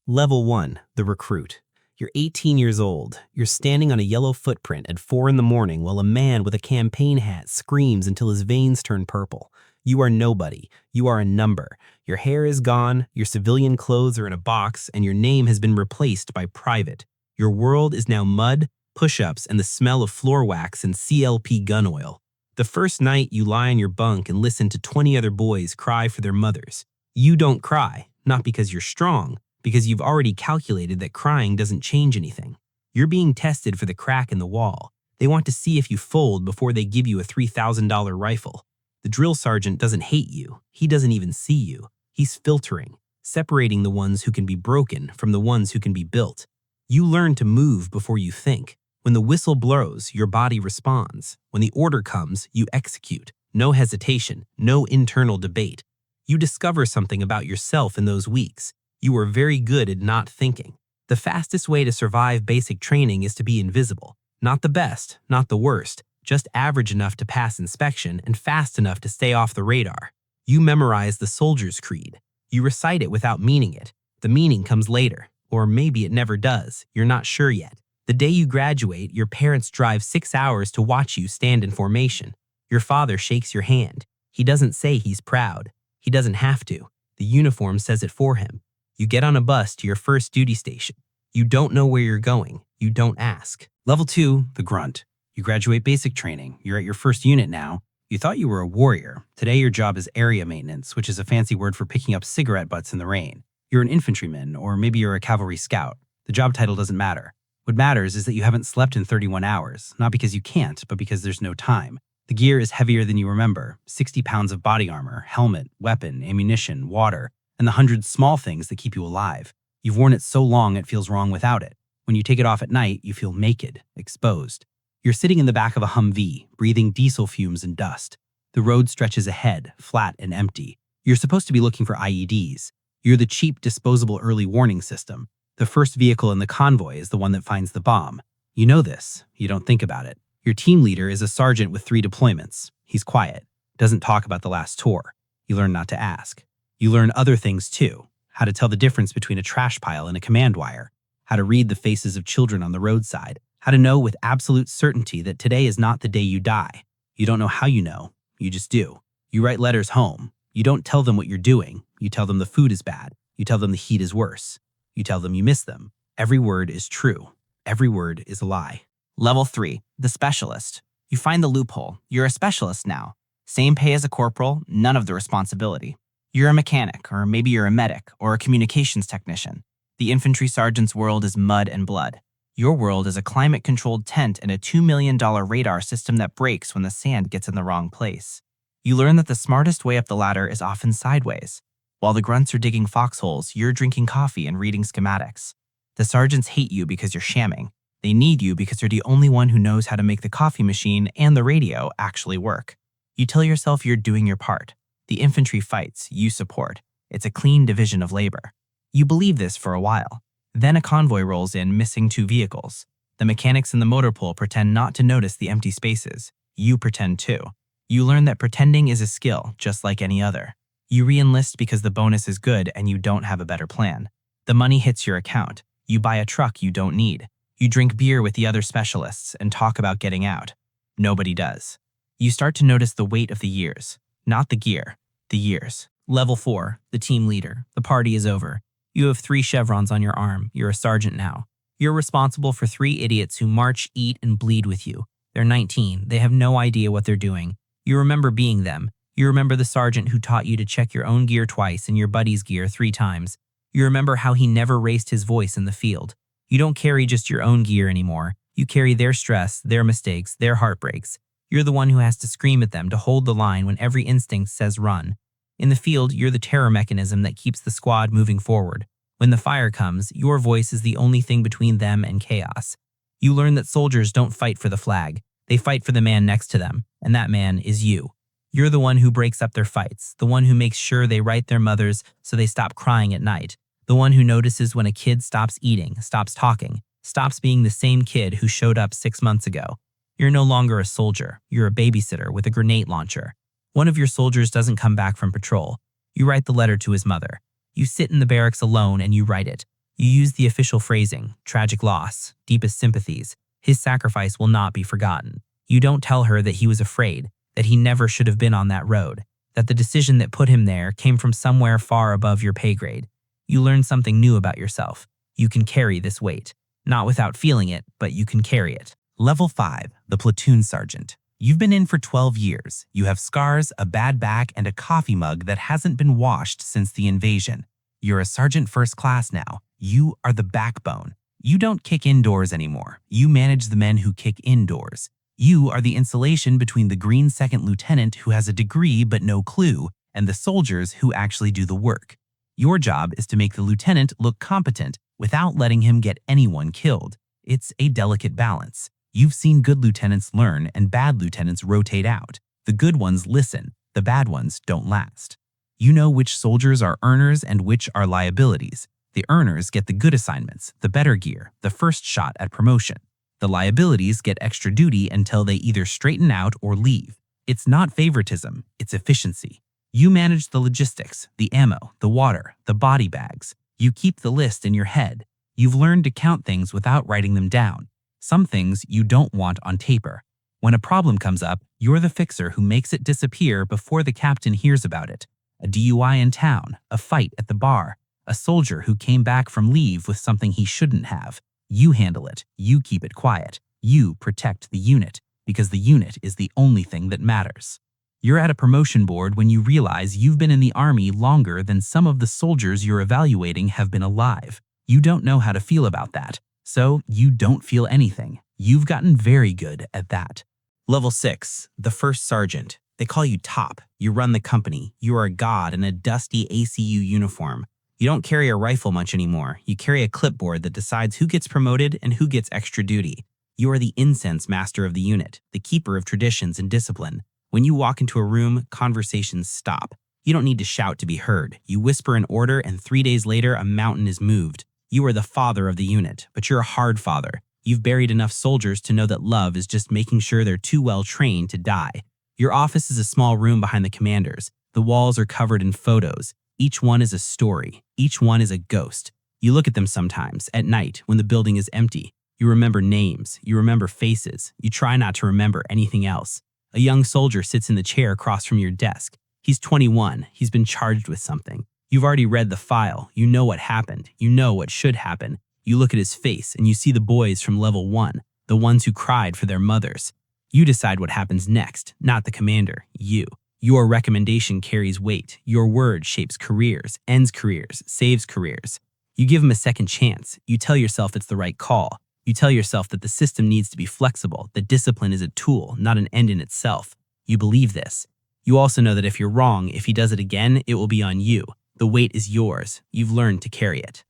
Level 1, the recruit. You're 18 years old. You're standing on a yellow footprint at 4 in the morning while a man with a campaign hat screams until his veins turn purple. You are nobody. You are a number. Your hair is gone, your civilian clothes are in a box, and your name has been replaced by private. Your world is now mud, push-ups, and the smell of floor wax and CLP gun oil. The first night you lie in your bunk and listen to 20 other boys cry for their mothers. You don't cry, not because you're strong, because you've already calculated that crying doesn't change anything. You're being tested for the crack in the wall. They want to see if you fold before they give you a $3,000 rifle. The drill sergeant doesn't hate you. He doesn't even see you. He's filtering, separating the ones who can be broken from the ones who can be built. You learn to move before you think. When the whistle blows, your body responds. When the order comes, you execute. No hesitation, no internal debate. You discover something about yourself in those weeks. You are very good at not thinking. The fastest way to survive basic training is to be invisible. Not the best, not the worst, just average enough to pass inspection and fast enough to stay off the radar. You memorize the soldier's creed. You recite it without meaning it. The meaning comes later, or maybe it never does. You're not sure yet. The day you graduate, your parents drive 6 hours to watch you stand in formation. Your father shakes your hand. He doesn't say he's proud. He doesn't have to. The uniform says it for him. You get on a bus to your first duty station. You don't know where you're going. You don't ask. Level 2, the grunt. You graduate basic training. You're at your first unit now. You thought you were a warrior. Today your job is area maintenance, which is a fancy word for picking up cigarette butts in the rain. You're an infantryman, or maybe you're a cavalry scout. The job title doesn't matter. What matters is that you haven't slept in 31 hours, not because you can't, but because there's no time. The gear is heavier than you remember. 60 pounds of body armor, helmet, weapon, ammunition, water, and the 100 small things that keep you alive. You've worn it so long it feels wrong without it. When you take it off at night, you feel naked, exposed. You're sitting in the back of a Humvee, breathing diesel fumes and dust. The road stretches ahead, flat and empty. You're supposed to be looking for IEDs. You're the cheap, disposable early warning system. The first vehicle in the convoy is the one that finds the bomb. You know this. You don't think about it. Your team leader is a sergeant with 3 deployments. He's quiet, doesn't talk about the last tour. You learn not to ask. You learn other things too. How to tell the difference between a trash pile and a command wire. How to read the faces of children on the roadside. How to know with absolute certainty that today is not the day you die. You don't know how you know. You just do. You write letters home. You don't tell them what you're doing. You tell them the food is bad. You tell them the heat is worse. You tell them you miss them. Every word is true. Every word is a lie. Level 3, the specialist. You find the loophole. You're a specialist now. Same pay as a corporal, none of the responsibility. You're a mechanic, or maybe you're a medic, or a communications technician. The infantry sergeant's world is mud and blood. Your world is a climate-controlled tent and a $2 million radar system that breaks when the sand gets in the wrong place. You learn that the smartest way up the ladder is often sideways. While the grunts are digging foxholes, you're drinking coffee and reading schematics. The sergeants hate you because you're shamming. They need you because you're the only one who knows how to make the coffee machine and the radio actually work. You tell yourself you're doing your part. The infantry fights, you support. It's a clean division of labor. You believe this for a while. Then a convoy rolls in, missing 2 vehicles. The mechanics in the motor pool pretend not to notice the empty spaces. You pretend too. You learn that pretending is a skill, just like any other. You re-enlist because the bonus is good and you don't have a better plan. The money hits your account. You buy a truck you don't need. You drink beer with the other specialists and talk about getting out. Nobody does. You start to notice the weight of the years. Not the gear, the years. Level 4, the team leader. The party is over. You have 3 chevrons on your arm. You're a sergeant now. You're responsible for 3 idiots who march, eat, and bleed with you. They're 19. They have no idea what they're doing. You remember being them. You remember the sergeant who taught you to check your own gear twice and your buddy's gear 3 times. You remember how he never raised his voice in the field. You don't carry just your own gear anymore. You carry their stress, their mistakes, their heartbreaks. You're the one who has to scream at them to hold the line when every instinct says run. In the field, you're the terror mechanism that keeps the squad moving forward. When the fire comes, your voice is the only thing between them and chaos. You learn that soldiers don't fight for the flag. They fight for the man next to them, and that man is you. You're the one who breaks up their fights, the one who makes sure they write their mothers so they stop crying at night, the one who notices when a kid stops eating, stops talking, stops being the same kid who showed up 6 months ago. You're no longer a soldier. You're a babysitter with a grenade launcher. One of your soldiers doesn't come back from patrol. You write the letter to his mother. You sit in the barracks alone and you write it. You use the official phrasing, tragic loss, deepest sympathies. His sacrifice will not be forgotten. You don't tell her that he was afraid, that he never should have been on that road, that the decision that put him there came from somewhere far above your pay grade. You learn something new about yourself. You can carry this weight. Not without feeling it, but you can carry it. Level 5, the Platoon Sergeant. You've been in for 12 years. You have scars, a bad back, and a coffee mug that hasn't been washed since the invasion. You're a Sergeant First Class now. You are the backbone. You don't kick indoors anymore. You manage the men who kick indoors. You are the insulation between the green second lieutenant who has a degree but no clue and the soldiers who actually do the work. Your job is to make the lieutenant look competent without letting him get anyone killed. It's a delicate balance. You've seen good lieutenants learn and bad lieutenants rotate out. The good ones listen. The bad ones don't last. You know which soldiers are earners and which are liabilities. The earners get the good assignments, the better gear, the first shot at promotion. The liabilities get extra duty until they either straighten out or leave. It's not favoritism, it's efficiency. You manage the logistics, the ammo, the water, the body bags. You keep the list in your head. You've learned to count things without writing them down. Some things you don't want on paper. When a problem comes up, you're the fixer who makes it disappear before the captain hears about it. A DUI in town, a fight at the bar, a soldier who came back from leave with something he shouldn't have. You handle it. You keep it quiet. You protect the unit, because the unit is the only thing that matters. You're at a promotion board when you realize you've been in the Army longer than some of the soldiers you're evaluating have been alive. You don't know how to feel about that, so you don't feel anything. You've gotten very good at that. Level 6, the First Sergeant. They call you top. You run the company. You are a god in a dusty ACU uniform. You don't carry a rifle much anymore. You carry a clipboard that decides who gets promoted and who gets extra duty. You are the incense master of the unit, the keeper of traditions and discipline. When you walk into a room, conversations stop. You don't need to shout to be heard. You whisper an order, and 3 days later, a mountain is moved. You are the father of the unit, but you're a hard father. You've buried enough soldiers to know that love is just making sure they're too well trained to die. Your office is a small room behind the commanders. The walls are covered in photos. Each one is a story. Each one is a ghost. You look at them sometimes, at night, when the building is empty. You remember names. You remember faces. You try not to remember anything else. A young soldier sits in the chair across from your desk. He's 21. He's been charged with something. You've already read the file. You know what happened. You know what should happen. You look at his face and you see the boys from level 1, the ones who cried for their mothers. You decide what happens next, not the commander, you. Your recommendation carries weight. Your word shapes careers, ends careers, saves careers. You give him a second chance. You tell yourself it's the right call. You tell yourself that the system needs to be flexible, that discipline is a tool, not an end in itself. You believe this. You also know that if you're wrong, if he does it again, it will be on you. The weight is yours. You've learned to carry it.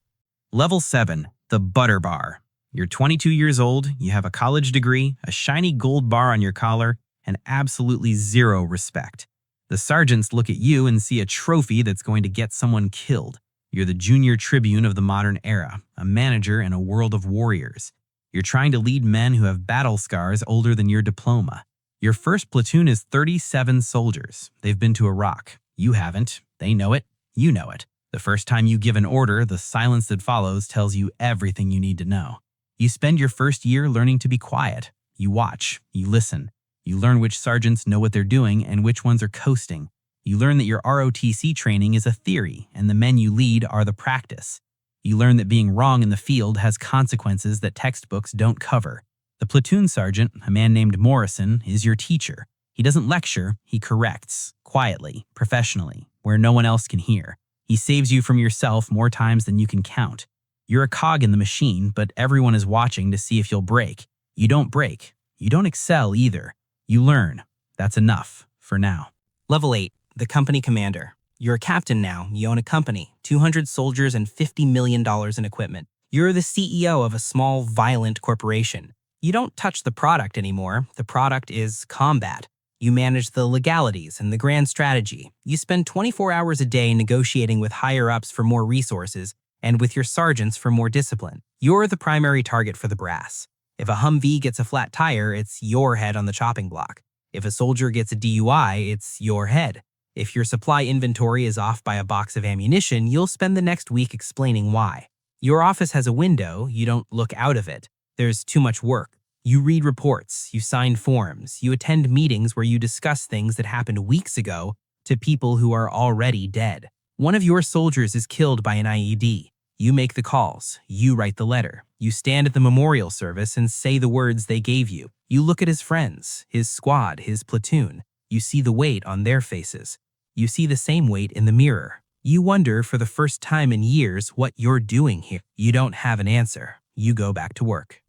Level 7, the Butter Bar. You're 22 years old, you have a college degree, a shiny gold bar on your collar, and absolutely zero respect. The sergeants look at you and see a trophy that's going to get someone killed. You're the junior tribune of the modern era, a manager in a world of warriors. You're trying to lead men who have battle scars older than your diploma. Your first platoon is 37 soldiers. They've been to Iraq. You haven't. They know it. You know it. The first time you give an order, the silence that follows tells you everything you need to know. You spend your first year learning to be quiet. You watch. You listen. You learn which sergeants know what they're doing and which ones are coasting. You learn that your ROTC training is a theory and the men you lead are the practice. You learn that being wrong in the field has consequences that textbooks don't cover. The platoon sergeant, a man named Morrison, is your teacher. He doesn't lecture, he corrects, quietly, professionally, where no one else can hear. He saves you from yourself more times than you can count. You're a cog in the machine, but everyone is watching to see if you'll break. You don't break. You don't excel either. You learn. That's enough, for now. Level 8, the company commander. You're a captain now. You own a company, 200 soldiers and $50 million in equipment. You're the CEO of a small, violent corporation. You don't touch the product anymore. The product is combat. You manage the legalities and the grand strategy. You spend 24 hours a day negotiating with higher-ups for more resources and with your sergeants for more discipline. You're the primary target for the brass. If a Humvee gets a flat tire, it's your head on the chopping block. If a soldier gets a DUI, it's your head. If your supply inventory is off by a box of ammunition, you'll spend the next week explaining why. Your office has a window, you don't look out of it. There's too much work. You read reports, you sign forms, you attend meetings where you discuss things that happened weeks ago to people who are already dead. One of your soldiers is killed by an IED. You make the calls, you write the letter. You stand at the memorial service and say the words they gave you. You look at his friends, his squad, his platoon. You see the weight on their faces. You see the same weight in the mirror. You wonder for the first time in years what you're doing here. You don't have an answer. You go back to work.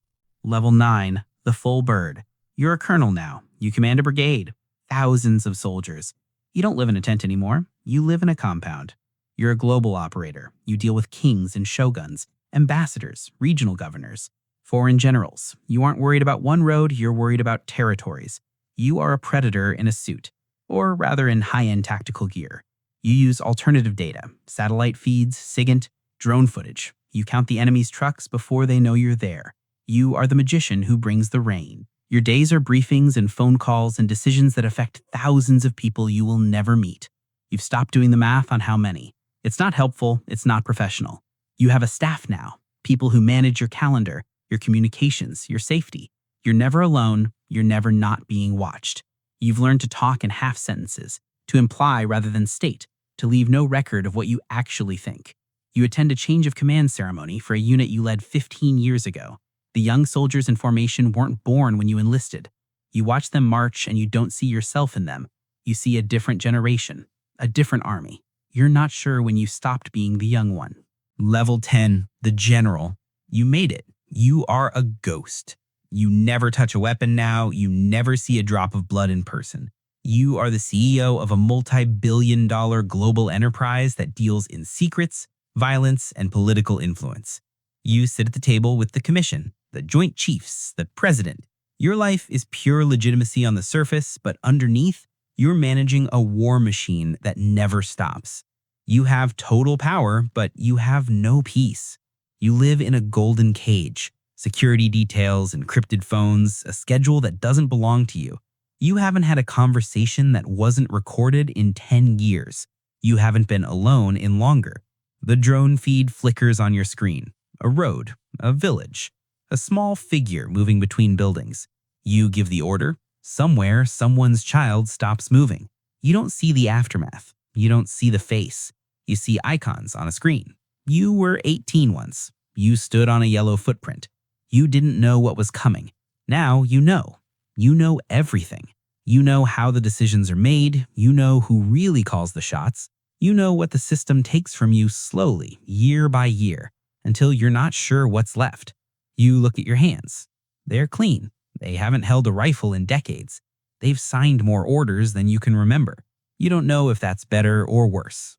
Level 9, the full bird. You're a colonel now. You command a brigade. Thousands of soldiers. You don't live in a tent anymore. You live in a compound. You're a global operator. You deal with kings and shoguns, ambassadors, regional governors, foreign generals. You aren't worried about one road, you're worried about territories. You are a predator in a suit, or rather in high-end tactical gear. You use alternative data, satellite feeds, SIGINT, drone footage. You count the enemy's trucks before they know you're there. You are the magician who brings the rain. Your days are briefings and phone calls and decisions that affect thousands of people you will never meet. You've stopped doing the math on how many. It's not helpful, it's not professional. You have a staff now, people who manage your calendar, your communications, your safety. You're never alone, you're never not being watched. You've learned to talk in half sentences, to imply rather than state, to leave no record of what you actually think. You attend a change of command ceremony for a unit you led 15 years ago. The young soldiers in formation weren't born when you enlisted. You watch them march and you don't see yourself in them. You see a different generation, a different army. You're not sure when you stopped being the young one. Level 10, the general. You made it. You are a ghost. You never touch a weapon now. You never see a drop of blood in person. You are the CEO of a multi-billion-dollar global enterprise that deals in secrets, violence, and political influence. You sit at the table with the commission, the joint chiefs, the president. Your life is pure legitimacy on the surface, but underneath, you're managing a war machine that never stops. You have total power, but you have no peace. You live in a golden cage, security details, encrypted phones, a schedule that doesn't belong to you. You haven't had a conversation that wasn't recorded in 10 years. You haven't been alone in longer. The drone feed flickers on your screen. A road, a village, a small figure moving between buildings. You give the order. Somewhere, someone's child stops moving. You don't see the aftermath. You don't see the face. You see icons on a screen. You were 18 once. You stood on a yellow footprint. You didn't know what was coming. Now you know. You know everything. You know how the decisions are made. You know who really calls the shots. You know what the system takes from you slowly, year by year, until you're not sure what's left. You look at your hands. They're clean. They haven't held a rifle in decades. They've signed more orders than you can remember. You don't know if that's better or worse.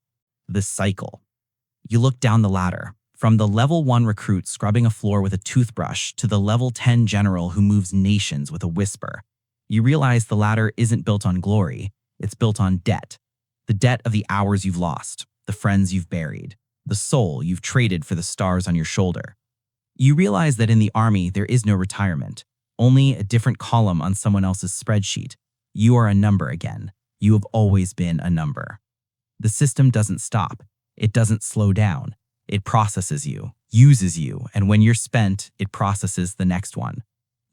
The cycle. You look down the ladder, from the level 1 recruit scrubbing a floor with a toothbrush to the level 10 general who moves nations with a whisper. You realize the ladder isn't built on glory, it's built on debt. The debt of the hours you've lost, the friends you've buried, the soul you've traded for the stars on your shoulder. You realize that in the army there is no retirement, only a different column on someone else's spreadsheet. You are a number again. You have always been a number. The system doesn't stop. It doesn't slow down. It processes you, uses you, and when you're spent, it processes the next one.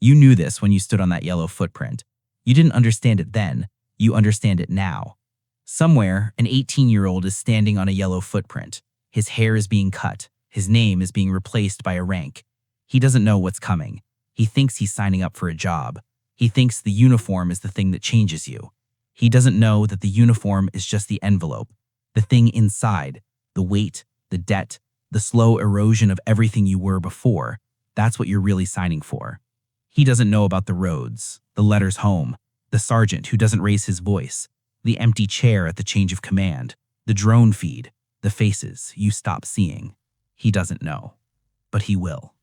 You knew this when you stood on that yellow footprint. You didn't understand it then. You understand it now. Somewhere, an 18-year-old is standing on a yellow footprint. His hair is being cut. His name is being replaced by a rank. He doesn't know what's coming. He thinks he's signing up for a job. He thinks the uniform is the thing that changes you. He doesn't know that the uniform is just the envelope, the thing inside, the weight, the debt, the slow erosion of everything you were before. That's what you're really signing for. He doesn't know about the roads, the letters home, the sergeant who doesn't raise his voice, the empty chair at the change of command, the drone feed, the faces you stop seeing. He doesn't know, but he will.